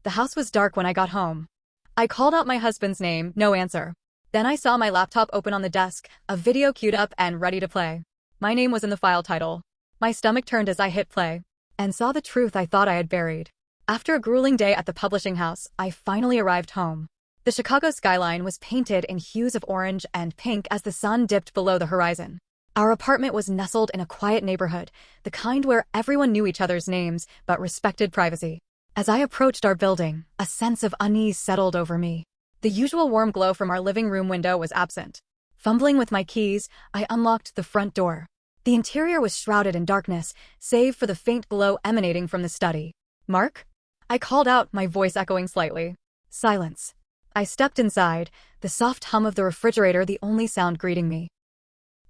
The house was dark when I got home. I called out my husband's name, no answer. Then I saw my laptop open on the desk, a video queued up and ready to play. My name was in the file title. My stomach turned as I hit play and saw the truth I thought I had buried. After a grueling day at the publishing house, I finally arrived home. The Chicago skyline was painted in hues of orange and pink as the sun dipped below the horizon. Our apartment was nestled in a quiet neighborhood, the kind where everyone knew each other's names but respected privacy. As I approached our building, a sense of unease settled over me. The usual warm glow from our living room window was absent. Fumbling with my keys, I unlocked the front door. The interior was shrouded in darkness, save for the faint glow emanating from the study. "Mark?" I called out, my voice echoing slightly. Silence. I stepped inside, the soft hum of the refrigerator the only sound greeting me.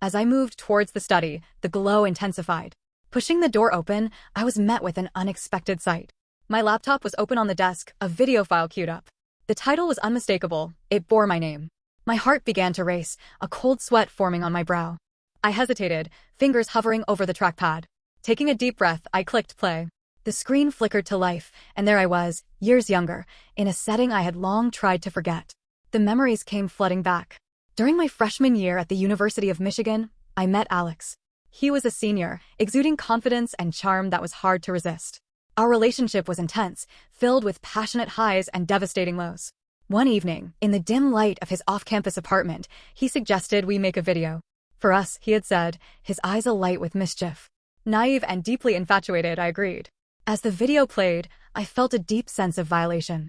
As I moved towards the study, the glow intensified. Pushing the door open, I was met with an unexpected sight. My laptop was open on the desk, a video file queued up. The title was unmistakable. It bore my name. My heart began to race, a cold sweat forming on my brow. I hesitated, fingers hovering over the trackpad. Taking a deep breath, I clicked play. The screen flickered to life, and there I was, years younger, in a setting I had long tried to forget. The memories came flooding back. During my freshman year at the University of Michigan, I met Alex. He was a senior, exuding confidence and charm that was hard to resist. Our relationship was intense, filled with passionate highs and devastating lows. One evening, in the dim light of his off-campus apartment, he suggested we make a video. For us, he had said, his eyes alight with mischief. Naive and deeply infatuated, I agreed. As the video played, I felt a deep sense of violation.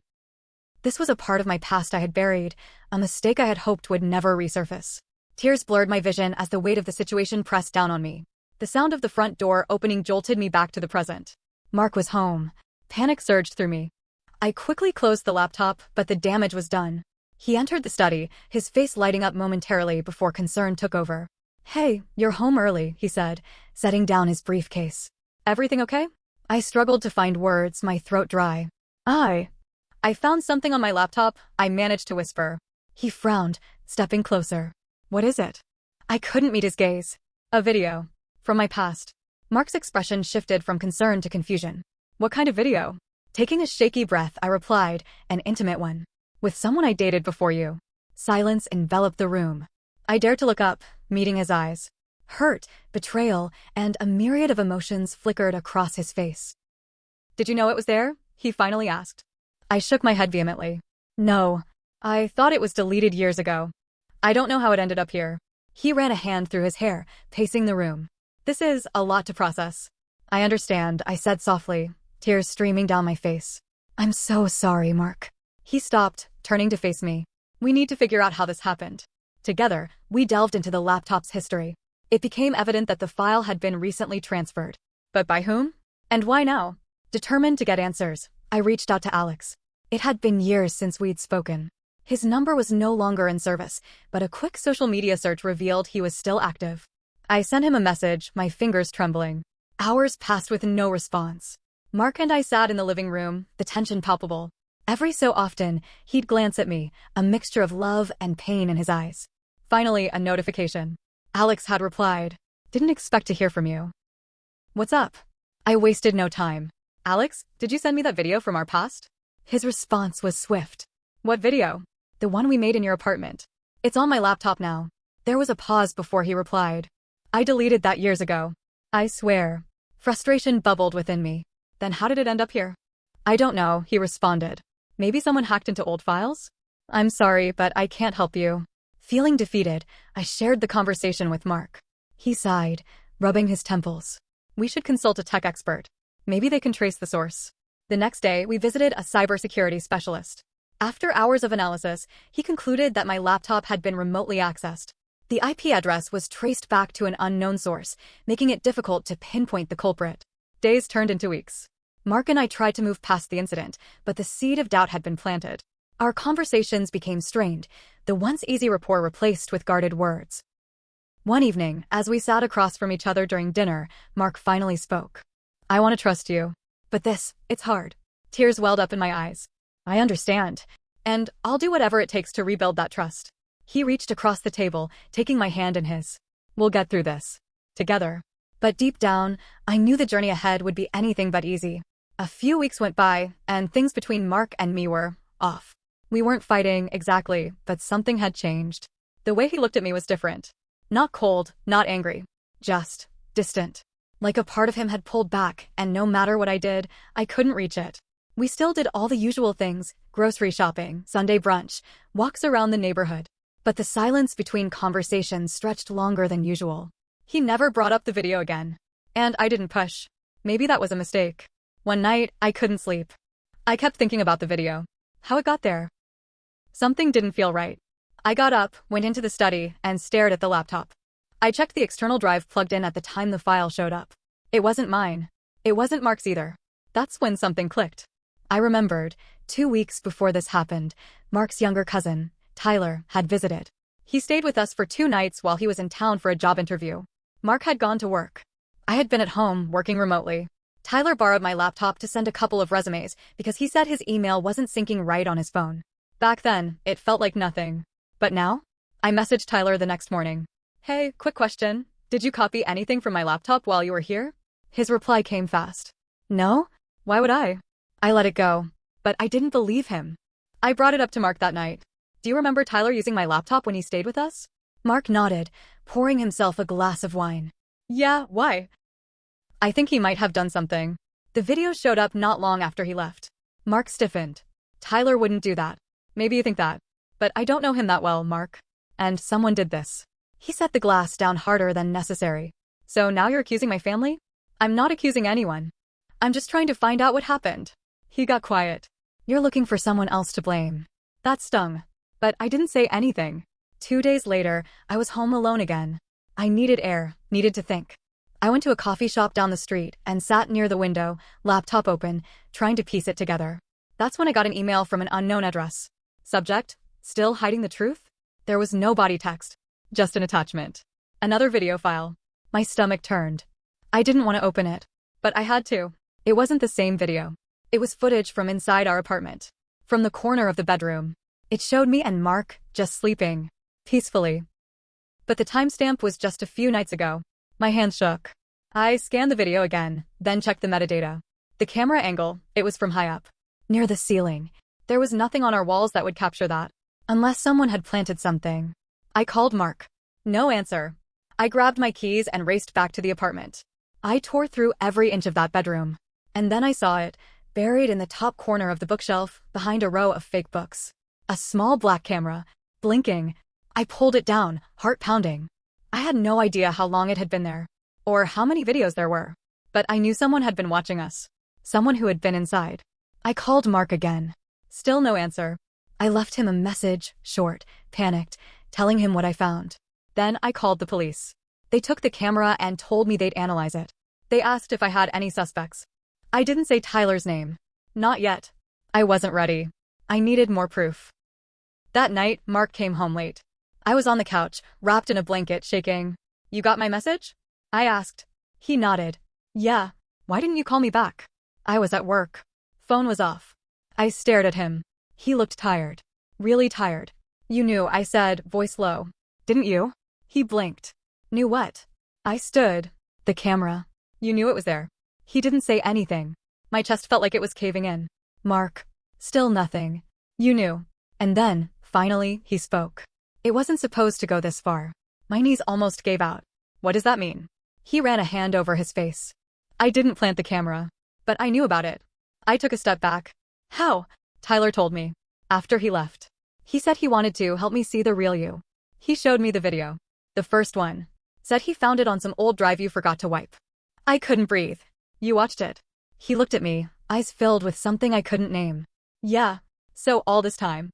This was a part of my past I had buried, a mistake I had hoped would never resurface. Tears blurred my vision as the weight of the situation pressed down on me. The sound of the front door opening jolted me back to the present. Mark was home. Panic surged through me. I quickly closed the laptop, but the damage was done. He entered the study, his face lighting up momentarily before concern took over. "Hey, you're home early," he said, setting down his briefcase. "Everything okay?" I struggled to find words, my throat dry. I found something on my laptop," I managed to whisper. He frowned, stepping closer. "What is it?" I couldn't meet his gaze. "A video. From my past." Mark's expression shifted from concern to confusion. "What kind of video?" Taking a shaky breath, I replied, "An intimate one. With someone I dated before you." Silence enveloped the room. I dared to look up, meeting his eyes. Hurt, betrayal, and a myriad of emotions flickered across his face. "Did you know it was there?" he finally asked. I shook my head vehemently. "No. I thought it was deleted years ago. I don't know how it ended up here." He ran a hand through his hair, pacing the room. "This is a lot to process." "I understand," I said softly, tears streaming down my face. "I'm so sorry, Mark." He stopped, turning to face me. "We need to figure out how this happened." Together, we delved into the laptop's history. It became evident that the file had been recently transferred. But by whom? And why now? Determined to get answers, I reached out to Alex. It had been years since we'd spoken. His number was no longer in service, but a quick social media search revealed he was still active. I sent him a message, my fingers trembling. Hours passed with no response. Mark and I sat in the living room, the tension palpable. Every so often, he'd glance at me, a mixture of love and pain in his eyes. Finally, a notification. Alex had replied. "Didn't expect to hear from you. What's up?" I wasted no time. "Alex, did you send me that video from our past?" His response was swift. "What video?" "The one we made in your apartment. It's on my laptop now." There was a pause before he replied. "I deleted that years ago." I swear. Frustration bubbled within me. "Then how did it end up here?" "I don't know," he responded. "Maybe someone hacked into old files?" "I'm sorry, but I can't help you." Feeling defeated, I shared the conversation with Mark. He sighed, rubbing his temples. "We should consult a tech expert. Maybe they can trace the source." The next day, we visited a cybersecurity specialist. After hours of analysis, he concluded that my laptop had been remotely accessed. The IP address was traced back to an unknown source, making it difficult to pinpoint the culprit. Days turned into weeks. Mark and I tried to move past the incident, but the seed of doubt had been planted. Our conversations became strained, the once easy rapport replaced with guarded words. One evening, as we sat across from each other during dinner, Mark finally spoke. "I want to trust you. But it's hard." Tears welled up in my eyes. "I understand. And I'll do whatever it takes to rebuild that trust." He reached across the table, taking my hand in his. "We'll get through this. Together." But deep down, I knew the journey ahead would be anything but easy. A few weeks went by, and things between Mark and me were off. We weren't fighting exactly, but something had changed. The way he looked at me was different. Not cold, not angry. Just distant. Like a part of him had pulled back, and no matter what I did, I couldn't reach it. We still did all the usual things: grocery shopping, Sunday brunch, walks around the neighborhood. But the silence between conversations stretched longer than usual. He never brought up the video again. And I didn't push. Maybe that was a mistake. One night, I couldn't sleep. I kept thinking about the video. How it got there. Something didn't feel right. I got up, went into the study, and stared at the laptop. I checked the external drive plugged in at the time the file showed up. It wasn't mine. It wasn't Mark's either. That's when something clicked. I remembered, 2 weeks before this happened, Mark's younger cousin, Tyler, had visited. He stayed with us for 2 nights while he was in town for a job interview. Mark had gone to work. I had been at home, working remotely. Tyler borrowed my laptop to send a couple of resumes because he said his email wasn't syncing right on his phone. Back then, it felt like nothing. But now? I messaged Tyler the next morning. Hey, quick question. Did you copy anything from my laptop while you were here? His reply came fast. No? Why would I? I let it go. But I didn't believe him. I brought it up to Mark that night. Do you remember Tyler using my laptop when he stayed with us? Mark nodded, pouring himself a glass of wine. Yeah, why? I think he might have done something. The video showed up not long after he left. Mark stiffened. Tyler wouldn't do that. Maybe you think that. But I don't know him that well, Mark. And someone did this. He set the glass down harder than necessary. So now you're accusing my family? I'm not accusing anyone. I'm just trying to find out what happened. He got quiet. You're looking for someone else to blame. That stung. But I didn't say anything. 2 days later, I was home alone again. I needed air, needed to think. I went to a coffee shop down the street and sat near the window, laptop open, trying to piece it together. That's when I got an email from an unknown address. Subject: still hiding the truth? There was no body text. Just an attachment. Another video file. My stomach turned. I didn't want to open it. But I had to. It wasn't the same video. It was footage from inside our apartment. From the corner of the bedroom. It showed me and Mark just sleeping. Peacefully. But the timestamp was just a few nights ago. My hands shook. I scanned the video again, then checked the metadata. The camera angle, it was from high up. Near the ceiling. There was nothing on our walls that would capture that. Unless someone had planted something. I called Mark. No answer. I grabbed my keys and raced back to the apartment. I tore through every inch of that bedroom. And then I saw it, buried in the top corner of the bookshelf, behind a row of fake books. A small black camera, blinking. I pulled it down, heart pounding. I had no idea how long it had been there, or how many videos there were. But I knew someone had been watching us. Someone who had been inside. I called Mark again. Still no answer. I left him a message, short, panicked, telling him what I found. Then I called the police. They took the camera and told me they'd analyze it. They asked if I had any suspects. I didn't say Tyler's name. Not yet. I wasn't ready. I needed more proof. That night, Mark came home late. I was on the couch, wrapped in a blanket, shaking. You got my message? I asked. He nodded. Yeah. Why didn't you call me back? I was at work. Phone was off. I stared at him. He looked tired. Really tired. You knew, I said, voice low. Didn't you? He blinked. Knew what? I stood. The camera. You knew it was there. He didn't say anything. My chest felt like it was caving in. Mark. Still nothing. You knew. And then, finally, he spoke. It wasn't supposed to go this far. My knees almost gave out. What does that mean? He ran a hand over his face. I didn't plant the camera. But I knew about it. I took a step back. How? Tyler told me. After he left. He said he wanted to help me see the real you. He showed me the video. The first one. Said he found it on some old drive you forgot to wipe. I couldn't breathe. You watched it. He looked at me, eyes filled with something I couldn't name. Yeah. So all this time.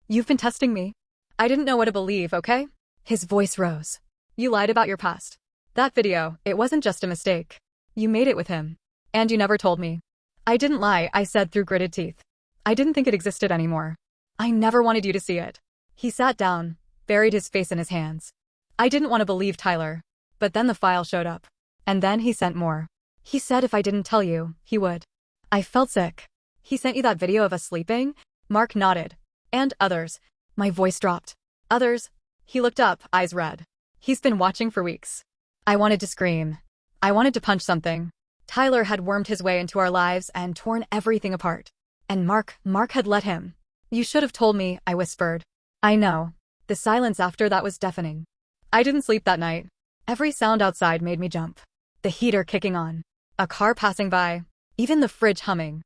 You've been testing me? I didn't know what to believe, okay? His voice rose. You lied about your past. That video, it wasn't just a mistake. You made it with him. And you never told me. I didn't lie, I said through gritted teeth. I didn't think it existed anymore. I never wanted you to see it. He sat down, buried his face in his hands. I didn't want to believe Tyler. But then the file showed up. And then he sent more. He said if I didn't tell you, he would. I felt sick. He sent you that video of us sleeping? Mark nodded. And others. My voice dropped. Others? He looked up, eyes red. He's been watching for weeks. I wanted to scream. I wanted to punch something. Tyler had wormed his way into our lives and torn everything apart. And Mark had let him. You should have told me, I whispered. I know. The silence after that was deafening. I didn't sleep that night. Every sound outside made me jump. The heater kicking on. A car passing by. Even the fridge humming.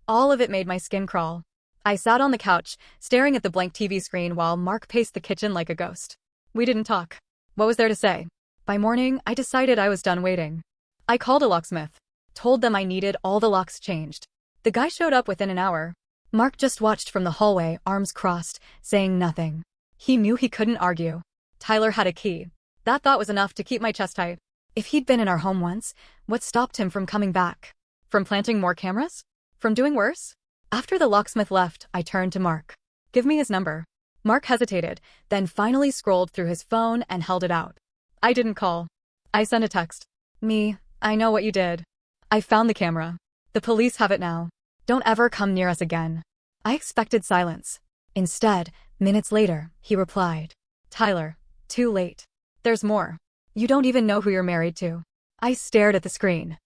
All of it made my skin crawl. I sat on the couch, staring at the blank TV screen while Mark paced the kitchen like a ghost. We didn't talk. What was there to say? By morning, I decided I was done waiting. I called a locksmith. Told them I needed all the locks changed. The guy showed up within an hour. Mark just watched from the hallway, arms crossed, saying nothing. He knew he couldn't argue. Tyler had a key. That thought was enough to keep my chest tight. If he'd been in our home once, what stopped him from coming back? From planting more cameras? From doing worse? After the locksmith left, I turned to Mark. Give me his number. Mark hesitated, then finally scrolled through his phone and held it out. I didn't call. I sent a text. I know what you did. I found the camera. The police have it now. Don't ever come near us again. I expected silence. Instead, minutes later, he replied. Tyler, too late. There's more. You don't even know who you're married to. I stared at the screen.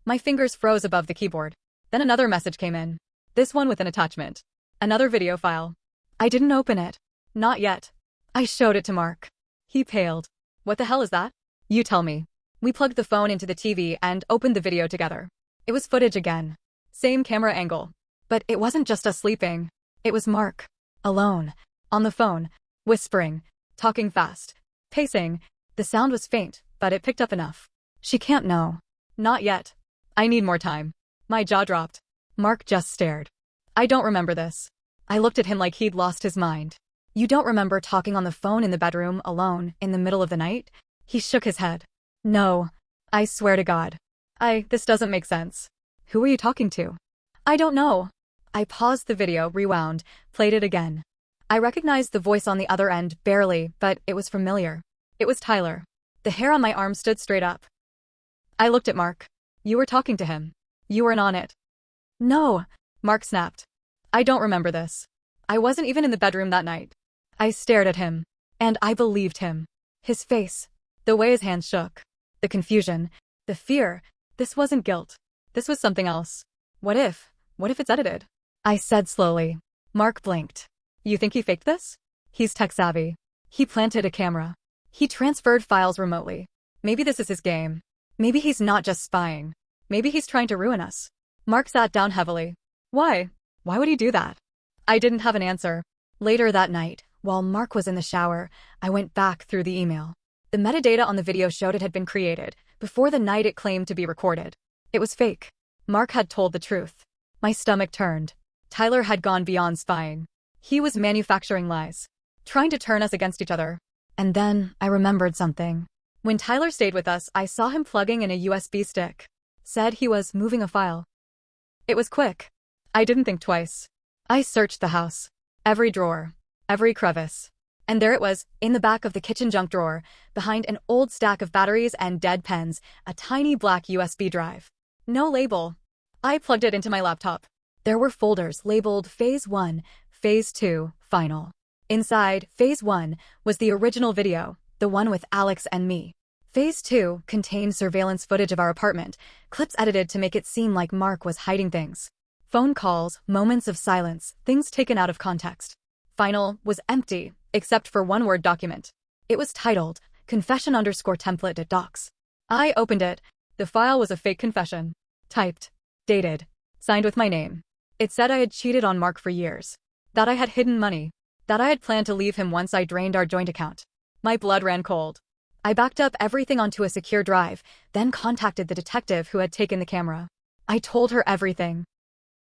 My fingers froze above the keyboard. Then another message came in. This one with an attachment. Another video file. I didn't open it. Not yet. I showed it to Mark. He paled. What the hell is that? You tell me. We plugged the phone into the TV and opened the video together. It was footage again. Same camera angle. But it wasn't just us sleeping. It was Mark. Alone. On the phone. Whispering. Talking fast. Pacing. The sound was faint, but it picked up enough. She can't know. Not yet. I need more time. My jaw dropped. Mark just stared. I don't remember this. I looked at him like he'd lost his mind. You don't remember talking on the phone in the bedroom, alone, in the middle of the night? He shook his head. No. I swear to God. This doesn't make sense. Who were you talking to? I don't know. I paused the video, rewound, played it again. I recognized the voice on the other end, barely, but it was familiar. It was Tyler. The hair on my arm stood straight up. I looked at Mark. You were talking to him. You weren't on it. No, Mark snapped. I don't remember this. I wasn't even in the bedroom that night. I stared at him. And I believed him. His face. The way his hands shook. The confusion. The fear. This wasn't guilt. This was something else. What if it's edited? I said slowly. Mark blinked. You think he faked this? He's tech savvy. He planted a camera. He transferred files remotely. Maybe this is his game. Maybe he's not just spying. Maybe he's trying to ruin us. Mark sat down heavily. Why? Why would he do that? I didn't have an answer. Later that night, while Mark was in the shower, I went back through the email. The metadata on the video showed it had been created before the night it claimed to be recorded. It was fake. Mark had told the truth. My stomach turned. Tyler had gone beyond spying. He was manufacturing lies. Trying to turn us against each other. And then I remembered something. When Tyler stayed with us, I saw him plugging in a USB stick. Said he was moving a file. It was quick. I didn't think twice. I searched the house. Every drawer. Every crevice. And there it was, in the back of the kitchen junk drawer, behind an old stack of batteries and dead pens, a tiny black USB drive. No label. I plugged it into my laptop. There were folders labeled Phase 1, Phase 2, Final. Inside, Phase 1 was the original video, the one with Alex and me. Phase 2 contained surveillance footage of our apartment, clips edited to make it seem like Mark was hiding things. Phone calls, moments of silence, things taken out of context. Final was empty, except for one Word document. It was titled, confession_template.docs. I opened it. The file was a fake confession. Typed. Dated. Signed with my name. It said I had cheated on Mark for years. That I had hidden money. That I had planned to leave him once I drained our joint account. My blood ran cold. I backed up everything onto a secure drive, then contacted the detective who had taken the camera. I told her everything.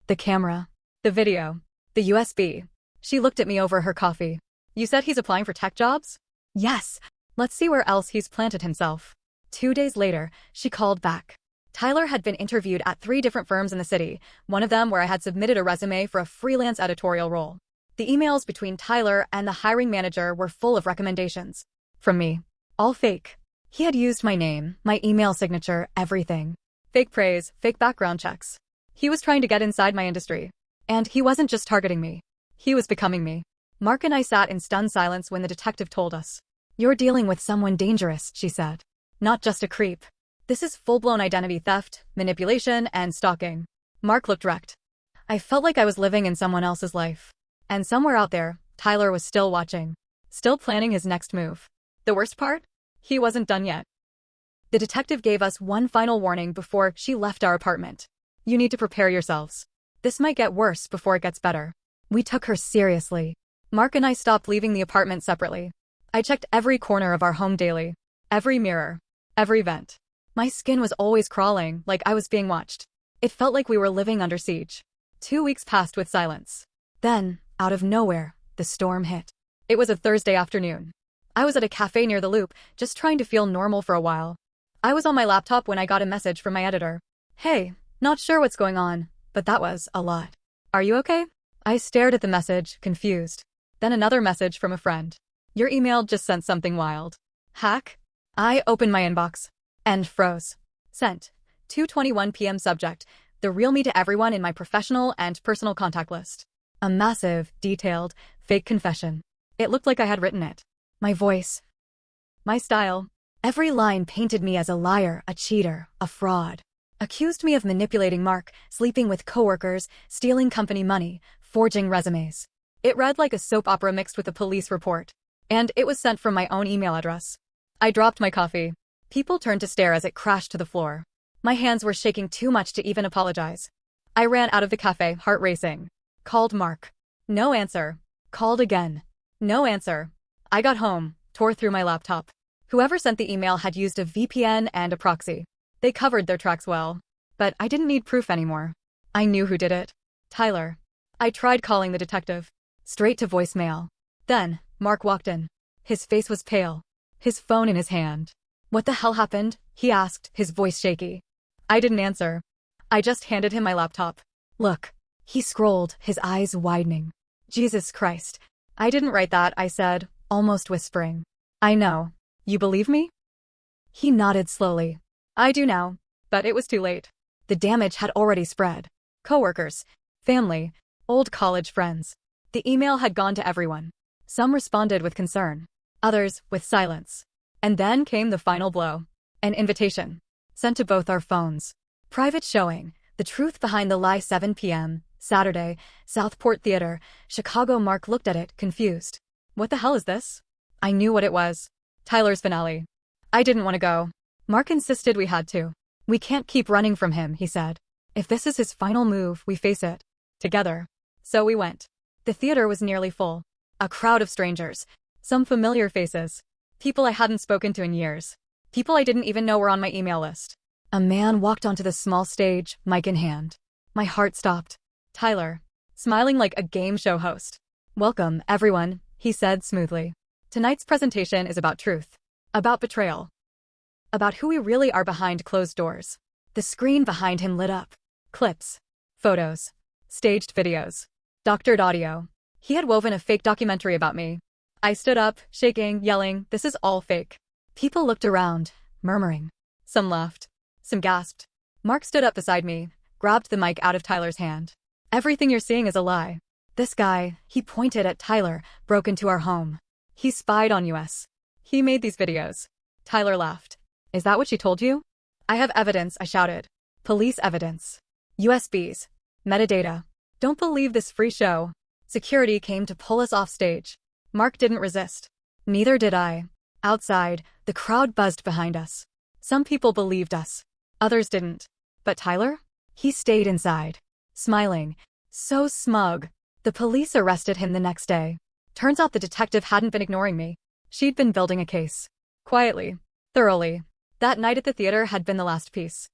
The camera. The video. The USB. She looked at me over her coffee. You said he's applying for tech jobs? Yes. Let's see where else he's planted himself. 2 days later, she called back. Tyler had been interviewed at 3 different firms in the city, one of them where I had submitted a resume for a freelance editorial role. The emails between Tyler and the hiring manager were full of recommendations. From me. All fake. He had used my name, my email signature, everything. Fake praise, fake background checks. He was trying to get inside my industry. And he wasn't just targeting me. He was becoming me. Mark and I sat in stunned silence when the detective told us. You're dealing with someone dangerous, she said. Not just a creep. This is full-blown identity theft, manipulation, and stalking. Mark looked wrecked. I felt like I was living in someone else's life. And somewhere out there, Tyler was still watching. Still planning his next move. The worst part? He wasn't done yet. The detective gave us one final warning before she left our apartment. You need to prepare yourselves. This might get worse before it gets better. We took her seriously. Mark and I stopped leaving the apartment separately. I checked every corner of our home daily. Every mirror. Every vent. My skin was always crawling, like I was being watched. It felt like we were living under siege. 2 weeks passed with silence. Then, out of nowhere, the storm hit. It was a Thursday afternoon. I was at a cafe near the Loop, just trying to feel normal for a while. I was on my laptop when I got a message from my editor. Hey, not sure what's going on, but that was a lot. Are you okay? I stared at the message, confused. Then another message from a friend. Your email just sent something wild. Hack? I opened my inbox. And froze. Sent. 2:21 p.m. Subject. The real me to everyone in my professional and personal contact list. A massive, detailed, fake confession. It looked like I had written it. My voice. My style. Every line painted me as a liar, a cheater, a fraud. Accused me of manipulating Mark, sleeping with coworkers, stealing company money, forging resumes. It read like a soap opera mixed with a police report. And it was sent from my own email address. I dropped my coffee. People turned to stare as it crashed to the floor. My hands were shaking too much to even apologize. I ran out of the cafe, heart racing. Called Mark. No answer. Called again. No answer. I got home, tore through my laptop. Whoever sent the email had used a VPN and a proxy. They covered their tracks well. But I didn't need proof anymore. I knew who did it. Tyler. I tried calling the detective. Straight to voicemail. Then, Mark walked in. His face was pale. His phone in his hand. What the hell happened? He asked, his voice shaky. I didn't answer. I just handed him my laptop. Look. He scrolled, his eyes widening. Jesus Christ. I didn't write that, I said, almost whispering. I know. You believe me? He nodded slowly. I do now. But it was too late. The damage had already spread. Coworkers, family, old college friends. The email had gone to everyone. Some responded with concern. Others with silence. And then came the final blow. An invitation. Sent to both our phones. Private showing. The truth behind the lie. 7 p.m. Saturday. Southport Theater. Chicago. Mark looked at it, confused. What the hell is this? I knew what it was. Tyler's finale. I didn't want to go. Mark insisted we had to. We can't keep running from him, he said. If this is his final move, we face it. Together. So we went. The theater was nearly full. A crowd of strangers. Some familiar faces. People I hadn't spoken to in years. People I didn't even know were on my email list. A man walked onto the small stage, mic in hand. My heart stopped. Tyler. Smiling like a game show host. Welcome, everyone, he said smoothly. Tonight's presentation is about truth. About betrayal. About who we really are behind closed doors. The screen behind him lit up. Clips. Photos. Staged videos. Doctored audio. He had woven a fake documentary about me. I stood up, shaking, yelling, this is all fake. People looked around, murmuring. Some laughed. Some gasped. Mark stood up beside me, grabbed the mic out of Tyler's hand. Everything you're seeing is a lie. This guy, he pointed at Tyler, broke into our home. He spied on us. He made these videos. Tyler laughed. Is that what she told you? I have evidence, I shouted. Police evidence. USBs. Metadata. Don't believe this free show. Security came to pull us off stage. Mark didn't resist. Neither did I. Outside, the crowd buzzed behind us. Some people believed us. Others didn't. But Tyler? He stayed inside. Smiling. So smug. The police arrested him the next day. Turns out the detective hadn't been ignoring me. She'd been building a case. Quietly. Thoroughly. That night at the theater had been the last piece.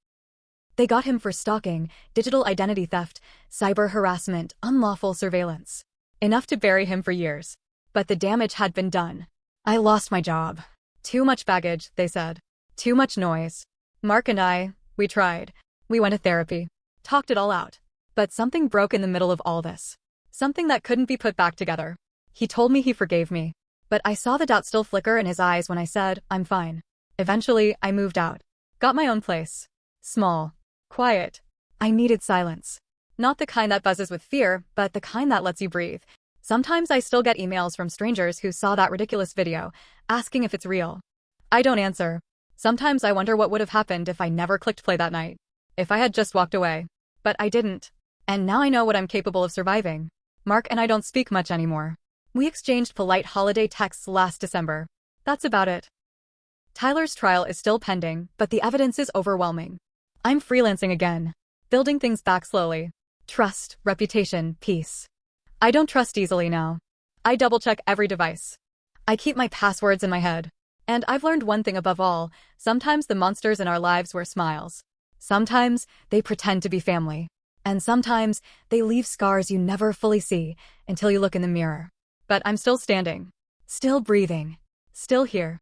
They got him for stalking, digital identity theft, cyber harassment, unlawful surveillance. Enough to bury him for years. But the damage had been done. I lost my job. Too much baggage, they said. Too much noise. Mark and I, we tried. We went to therapy. Talked it all out. But something broke in the middle of all this. Something that couldn't be put back together. He told me he forgave me. But I saw the doubt still flicker in his eyes when I said, I'm fine. Eventually, I moved out. Got my own place. Small. Quiet. I needed silence. Not the kind that buzzes with fear, but the kind that lets you breathe. Sometimes I still get emails from strangers who saw that ridiculous video, asking if it's real. I don't answer. Sometimes I wonder what would have happened if I never clicked play that night. If I had just walked away. But I didn't. And now I know what I'm capable of surviving. Mark and I don't speak much anymore. We exchanged polite holiday texts last December. That's about it. Tyler's trial is still pending, but the evidence is overwhelming. I'm freelancing again. Building things back slowly. Trust, reputation, peace. I don't trust easily now. I double-check every device. I keep my passwords in my head. And I've learned one thing above all, sometimes the monsters in our lives wear smiles. Sometimes they pretend to be family. And sometimes they leave scars you never fully see until you look in the mirror. But I'm still standing. Still breathing. Still here.